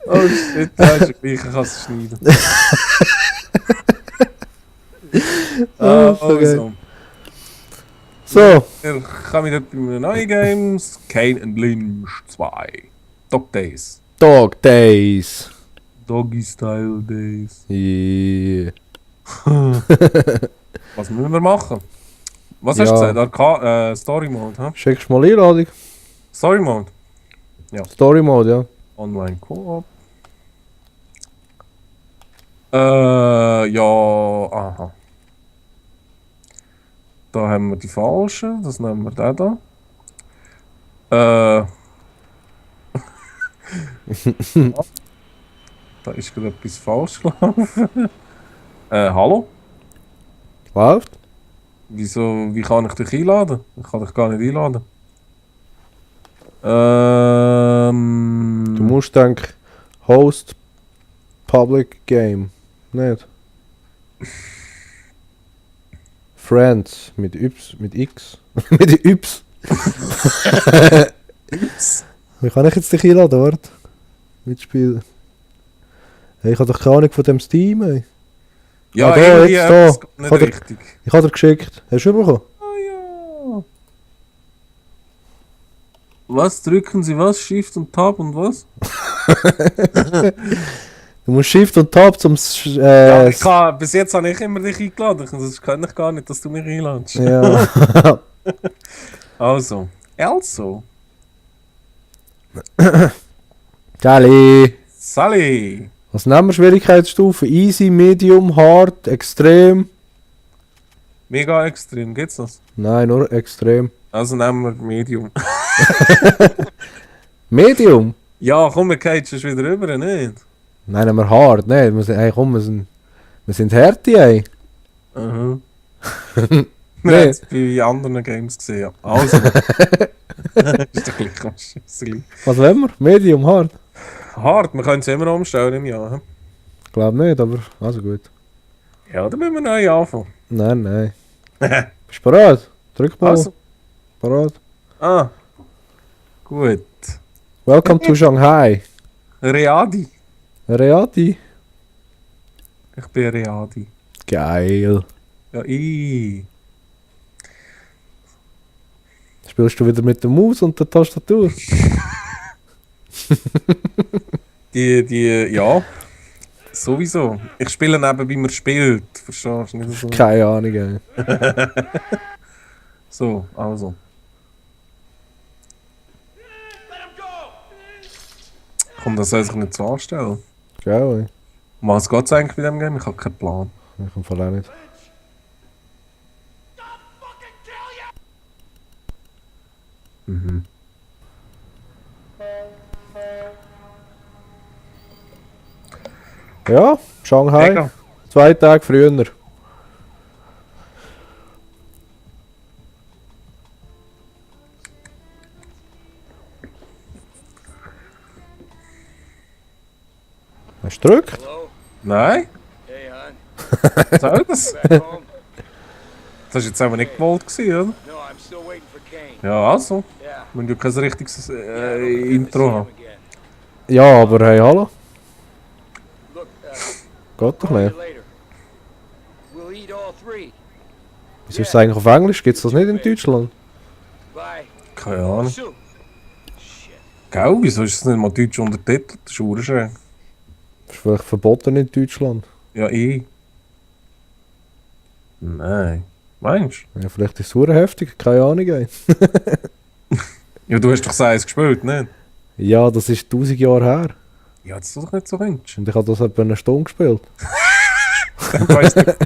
Oh shit, das ist gleich, ich kann es schneiden. Also. So. Ich kann wieder bei den neuen Games. Kane and Lynch 2. Dog Days. Dog Days. Doggy Style Days. Yeah. Was müssen wir machen? Was Ja. hast du gesagt? Story Mode, hä? Schickst du mal Einladung? Story Mode. Story Mode, ja. Online Co-op. Ja, aha. Da haben wir die falschen, das nehmen wir den da. Da ist gerade etwas falsch gelaufen. Hallo? Läuft? Wieso, wie kann ich dich einladen? Ich kann dich gar nicht einladen. Du musst denken, Host Public Game. Nicht? Friends mit Yps, mit X. mit Yps. Wie kann ich jetzt dich einladen, warte? Mitspielen. Hey, ich habe doch keine Ahnung von dem Steam, ey. Ja, da, irgendwie jetzt da. etwas geht nicht richtig. Ich habe dir geschickt. Hast du bekommen? Ah ja. Was drücken Sie was? Shift und Tab und was? Du musst Shift und Tab zum... Ja, bis jetzt habe ich immer dich eingeladen. Das kann ich gar nicht, dass du mich einladest. Ja. Also. Geil. Sally. Was nehmen wir Schwierigkeitsstufen? Easy, Medium, Hard, Extrem? Mega extrem, geht's das? Nein, nur Extrem. Also nehmen wir Medium. Medium? Ja, komm, wir gehen schon wieder rüber, nicht? Nein, nehmen wir Hard. Nein, hey, komm, wir sind Härte, ey. Mhm. Nee. Wir haben es bei anderen Games gesehen. Ja. Also. Ist doch gleich am Scheisseli. Was wollen wir? Medium, Hard? Hart, wir können es immer umstellen im Jahr. Ich glaube nicht, aber also gut. Ja, dann müssen wir neu anfangen. Nein. Bist du bereit? Drück mal. Also. Bereit? Ah. Gut. Welcome to Shanghai. Readi. Reati? Ich bin Readi. Geil. Ja, ich. Spielst du wieder mit der Maus und der Tastatur? Ja. Sowieso. Ich spiele neben, wie man spielt. Verstehst du? Nicht so. Keine Ahnung, ey. So, also. Komm, das soll sich nicht so anstellen. Geil, ey. Um was geht es eigentlich bei dem Game? Ich habe keinen Plan. Ich kann voll auch nicht. Mhm. Ja, Shanghai. Mega. 2 Tage früher. Hast du gedrückt? Hello? Nein? Hey, hon. Was soll das? Back home? Das war jetzt aber nicht gewollt, gewesen, oder? No, I'm still waiting for Kane. Ja, also. Yeah. Wenn du kein richtiges Yeah, but we're gonna see Intro him hast. again. Ja, aber hey, hallo. Look, Geht doch call you nicht. later. We'll eat all three. Wieso ist es eigentlich auf Englisch? Gibt es das nicht in Deutschland? Bye. Keine Ahnung. Shoot. Shit. Gell, wieso ist es nicht mal deutsch untertitelt? Das ist urschräg. Das ist vielleicht verboten in Deutschland. Ja, ich. Nein. Meinst Ja, vielleicht ist es super heftig, keine Ahnung. Ey. du? Ja, du hast doch Seis gespielt, nicht? Ja, das ist 1000 Jahre her. Ja, das ist doch nicht so wünsch. Und ich habe das etwa eine Stunde gespielt. Dann weiss ich nicht.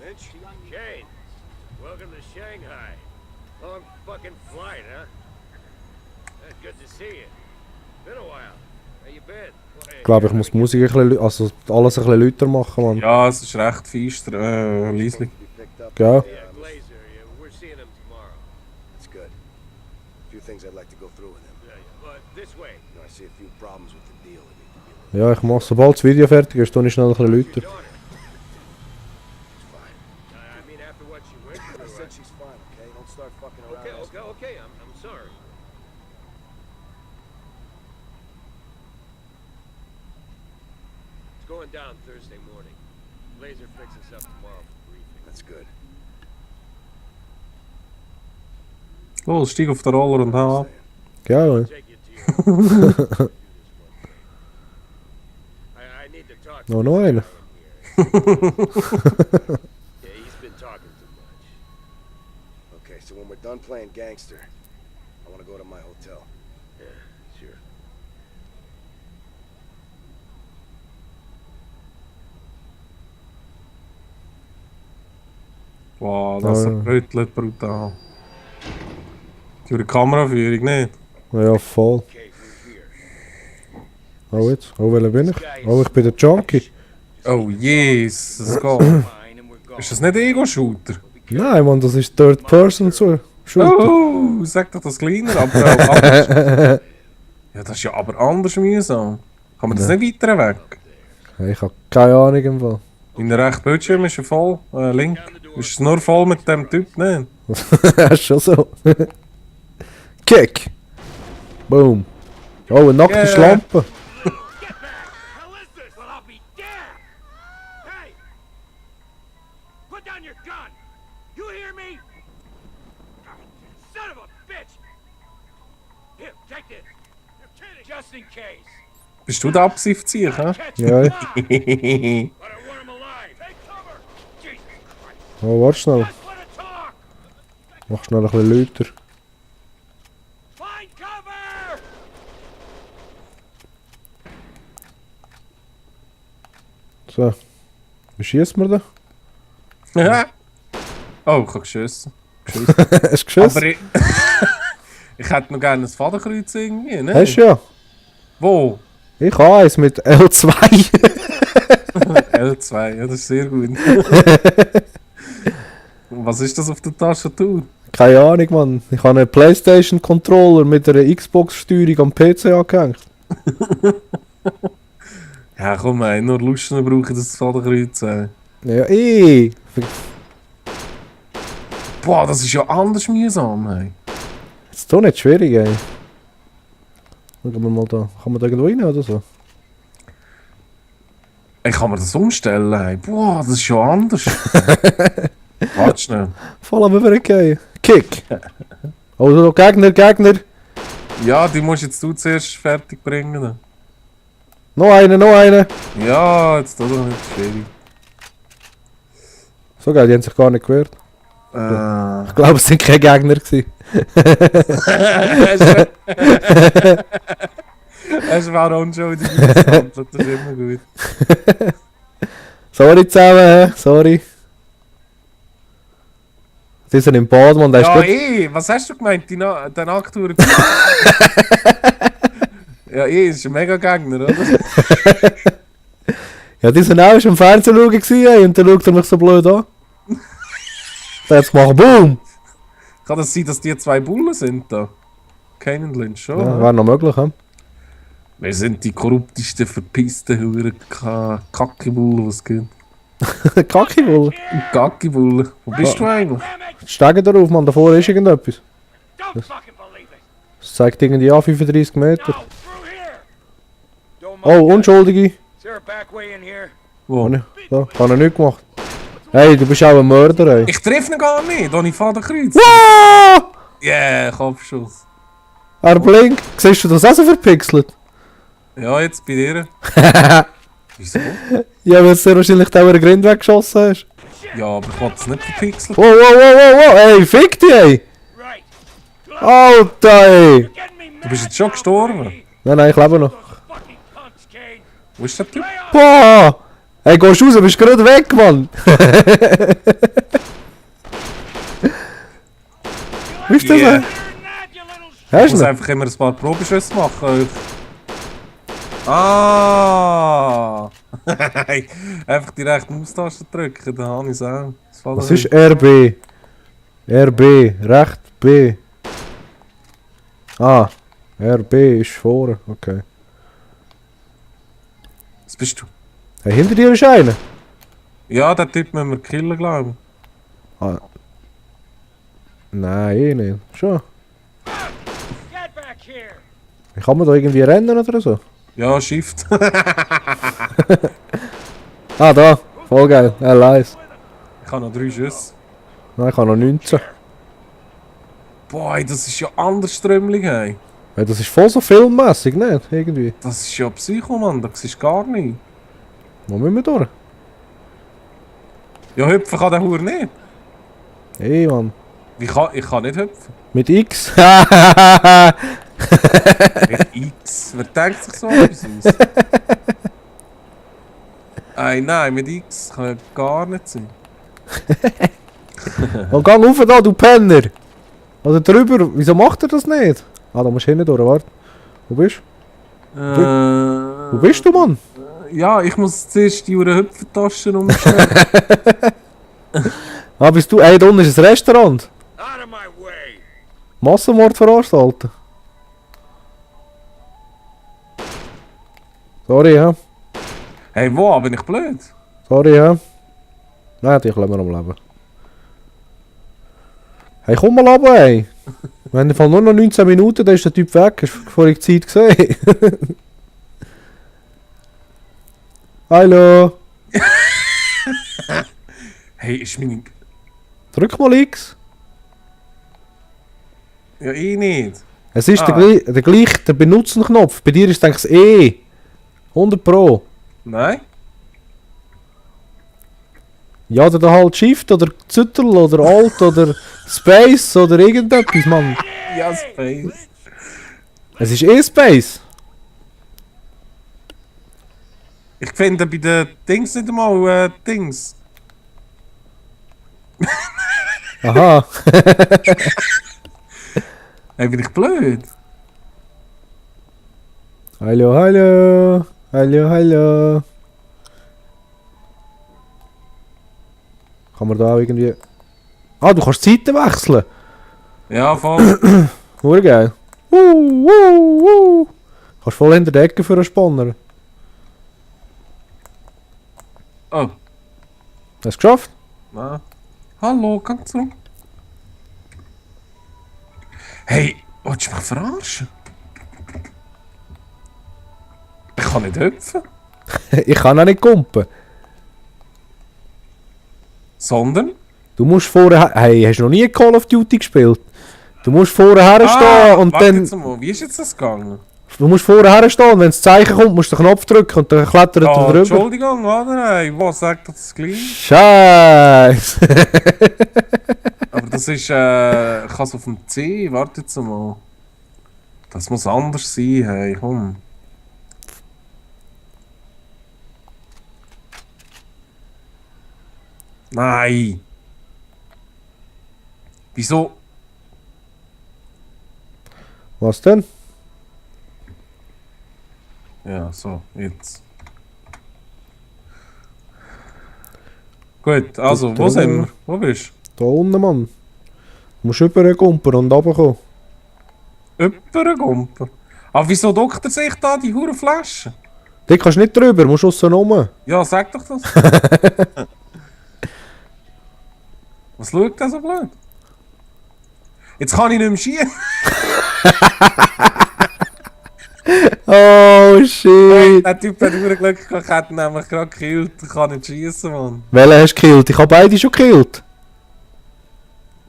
Lynch? Kane. Welcome to Shanghai. Long fucking flight, huh? Good to see you. Been a while. How you been? Ich glaube, ich muss die Musik ein bisschen, also alles ein bisschen lauter machen, Mann. Ja, es ist recht feister, leislich. Gell? Yeah, Glazer. Yeah, we're seeing him tomorrow. That's good. A few things I'd like to go through with him. But this way. You know, I see a few problems with the Ja, ich mach, sobald das Video fertig ist, tue ich schnell ein bisschen lauter. I mean, after what she went I through. said she's fine, okay? Don't start fucking around. Okay. I'm sorry. It's going down Thursday morning. Laser fixes up tomorrow for briefing. That's good. Los, steig auf den Roller und hau ab. Ja, ja. Take you to your. I need to talk to Noch einer. Yeah, he's been talking too much. Okay, so when we're done playing gangster, I want to go to my hotel. Yeah, sure. Wow, das Ja. rüttelt brutal. Für die Kameraführung nicht. Ja, voll. Okay, we're here. Oh, jetzt. Oh, welcher bin ich? Oh, ich bin der Junkie. Oh Jesus, es geht. Fine, and we're going. Ist das nicht Ego-Shooter? Nein, Mann, das ist Third Person so. Shooter. Oh, sag doch das kleiner, aber auch anders. Ja, das ist ja aber anders mühsam. Kann man das nicht weiter weg? Hey, ich hab keine Ahnung im Fall. In der rechten Bildschirm ist er voll, link. Ist es nur voll mit dem Typ, ne? Das ist schon so. Kick! Boom! Oh, eine nackte Yeah. Schlampe. Get back! Hell is this? Well, I'll be damned! Hey! Put down your gun! You hear me? Son of a bitch! Here, take this. You're kidding! Just in case. Bist du der Absichtzieh, hä? Catch Ja. him. But I want him alive. Take cover! Jesus Christ! Oh, warte schnell. Just let it talk! Mach schnell ein bisschen lauter. Find cover! So. Wie schießt man da? Oh, ich hab geschossen. Hast du geschossen? Aber ich, ich hätte noch gerne ein Fadenkreuz irgendwie, ne? Hast du ja. Wo? Ich habe eins mit L2. L2, ja, das ist sehr gut. Was ist das auf der Tastatur? Keine Ahnung, Mann. Ich habe einen PlayStation-Controller mit einer Xbox-Steuerung am PC angehängt. Ja, komm, ey, nur Lusten brauchen das Fadenkreuz. Ja, ey. Boah, das ist ja anders mühsam, ey. Das ist doch nicht schwierig, ey. Schauen wir mal da. Kann man da irgendwo rein oder so? Ich kann mir das umstellen, ey. Boah, das ist ja anders. Warte schnell. Voll am Übergehen. Kick! Oh, so, Gegner! Ja, die musst jetzt du zuerst fertig bringen. Noch einer! Ja, jetzt tut doch nicht schwierig. So geil, die haben sich gar nicht gewehrt. Ich glaube, es sind keine Gegner gewesen. Es war unschuldig misshandelt, das ist immer gut. Sorry zusammen, sorry. Die sind im Bad, man, da ist Ja, gut. was hast du gemeint? Der Nacktour? Ja, ist ein mega Gegner, oder? Ja, die sind auch schon im Fernsehen schauen gewesen, ey, und dann schaut er mich so blöd an. Da hat's gemacht, boom! Kann das sein, dass die zwei Bullen sind da? Kane und Lynch schon? Ja, wäre noch möglich, hm? Wir sind die korruptesten, verpissten, Huren Kackibullen, was es gibt. Kacki-Wolle. Kackibullen. Wo bist du eigentlich? Damn it! Steigen darauf, man, davor ist irgendetwas. Don't fucking believe it! Es zeigt irgendwie an 35 Meter. No, through here! Don't Oh, Unschuldige. Is there a back way in here? Wo? So, kann er nicht gemacht. Hey, du bist auch ein Mörder, ey. Ich treffe ihn gar nicht, da habe ich Fadenkreuz. Ah! Yeah, Kopfschuss. Er blinkt. Siehst du das auch so verpixelt? Ja, jetzt bei dir. Wieso? Ja, weil du sehr wahrscheinlich da einen Grind weggeschossen hast. Ja, aber ich wollte es nicht verpixelt. Wow, ey, fick dich, ey. Right! Alter, ey. Getting me mad! Du bist jetzt schon gestorben. Nein, ich lebe noch. Those fucking punks, Kane! Wo ist der Typ? Lay off! Boah! Hey, gehst raus, bist gerade weg, Mann. Wie ist das, Yeah. ey? Better than that, you little Ich Hast muss du ihn? einfach immer ein paar Probeschüsse machen. Ah! Einfach die rechte Maustaste drücken, dann habe ich es auch. Das fällt Was mir ist RB? RB, recht B. Ah, RB ist vorne, okay. Was bist du? Hey, hinter dir ist einer. Ja, den Typ müssen wir killen, glaube ich. Ah. Nein, eh nicht. Schon. Get back here! Kann man da irgendwie rennen oder so? Ja, Shift. Ah, da. Voll geil. Nice. Ich habe noch 3 Schüsse. Nein, ich habe noch 19. Boah, das ist ja andersströmlich, hey. Ja, das ist voll so filmmässig, nicht? Irgendwie. Das ist ja Psycho, Mann. Das ist gar nicht. Wo müssen wir durch? Ja, hüpfen kann der Hure nicht. Hey, Mann. Ich kann nicht hüpfen. Mit X. Mit X. Wer denkt sich so etwas aus? Ey, nein, mit X kann ja gar nicht sein. Und gang rauf da, du Penner! Oder drüber, wieso macht er das nicht? Ah, da musst du hinten durch, warte. Wo bist du? Wo bist du, Mann? Ja, ich muss zuerst die Hüpfentaschen umstellen. Ah, bist du? Ey, da unten ist ein Restaurant. Out of my way! Massenmord veranstalten. Sorry, ja. Hey, wo? Bin ich blöd? Sorry, ja. Nein, dich lassen wir am Leben. Hey, komm mal runter, ey. Wir haben im Fall nur noch 19 Minuten, dann ist der Typ weg. Hast du vorhin die Zeit gesehen? Hallo. Hey, ist meine... Drück mal X. Ja, ich nicht. Es ist Ah. der gleiche, der Benutzen-Knopf. Bei dir ist es E. 100 Pro. Nein? Ja, oder da halt Shift oder Züttel oder Alt oder Space oder irgendetwas, Mann. Ja, Space. Es ist eh Space. Ich finde bei den Dings nicht einmal Dings. Aha. Hey, bin ich blöd? Hallo, hallo. Hallo, hallo. Kann man da auch irgendwie... Ah, du kannst Seiten wechseln. Ja, voll. Geil. Kannst voll hinter der Ecke für einen Spanner. Oh, Hast du es geschafft? nein. Hallo, gang zurück. Hey, willst du mich verarschen? Ich kann nicht hüpfen. Ich kann auch nicht kumpen. Sondern? Du musst vorher... Hey, hast du noch nie Call of Duty gespielt? Du musst vorher stehen und warte dann... jetzt mal, wie ist jetzt das gegangen? Du musst vorher stehen und wenn das Zeichen kommt, musst du den Knopf drücken und dann klettert er drüber. Entschuldigung, oder? Hey, was sagt das gleich? Scheiße! Aber das ist, ich kann es auf dem C, warte jetzt mal. Das muss anders sein, hey, komm. Nein! Wieso? Was denn? Ja, so, jetzt. Gut, also, wo sind wir? Wo bist Da unten, Mann. Du musst rübergumpen und runterkommen. du? Übergumpen. Aber wieso dockt er sich da die hure Flasche? Da kannst du nicht drüber, musst aussen rum. Ja, sag doch das. Was schaut der so blöd? Jetzt kann ich nicht mehr schießen. Oh shit! Der Typ hat nur Glück gehabt, ich hätte ihn nämlich gerade gekillt. Ich kann nicht schießen, Mann. Welchen hast du gekillt? Ich habe beide schon gekillt.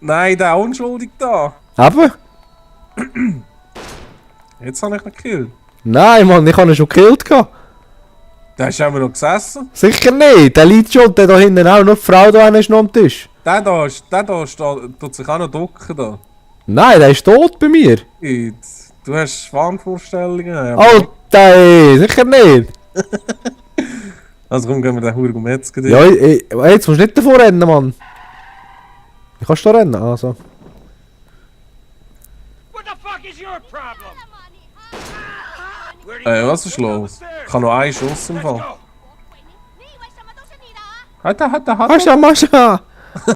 Nein, der ist unschuldig da. Eben? Jetzt habe ich ihn gekillt. Nein, Mann, ich habe ihn schon gekillt. Der ist immer noch gesessen. Sicher nicht, der liegt schon, der da hinten auch, nur die Frau da ist noch am Tisch. Der da tut sich auch noch ducken da. Nein, der ist tot bei mir. Du hast Wahnvorstellungen. Aber Alter, ey, sicher nicht. also komm, gehen wir den Hure metzgen. Ja, jetzt musst du nicht davor rennen, Mann. Wie kannst du da rennen? Also. What the fuck is your problem? Was ist los? Ich habe noch einen Schuss im Fall. Hat er. Mascha, Mascha!